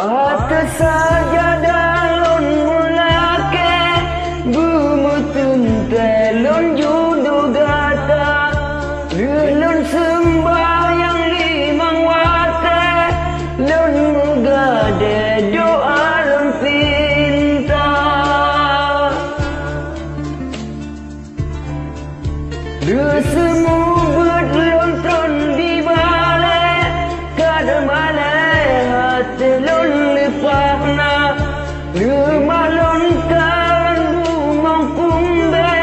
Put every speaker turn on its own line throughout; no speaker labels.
Atas saja dalon mulake Bumutun telon judo gata Lelon sembahyang limang wate Lon mugade doa lon pinta Desemu berlontron di balai Kadang balai hati lon lepahna Lemah lon kawan bumang kumbe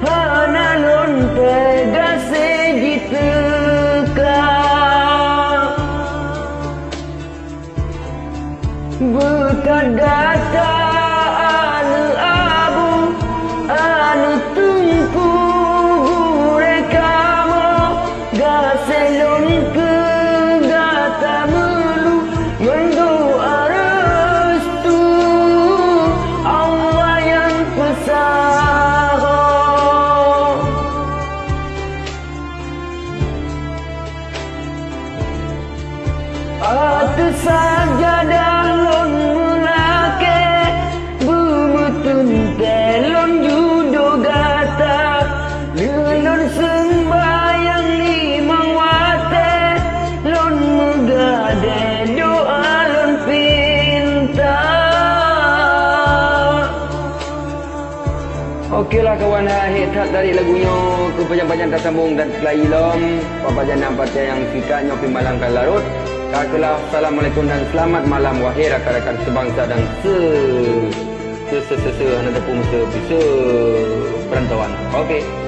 Hana lon tega sejiteka Betadata anu abu Anu tungku gure kamu Gaselon ke gata melu Mendoa restu Allah yang pesaho Atas saja dalon mulake Bumutun telon judo gata Lelon sembahyang limang wate Lon megade doa lon pinta Okeylah kawan, akhir tak dari lagunya Kepanjang-panjang tak sambung dan kelai lom Papajan nampak yang sikatnya pimalangkan larut Kakulah, Assalamualaikum dan selamat malam wahai rakan-rakan sebangsa dan anak tepung perantauan. Okey.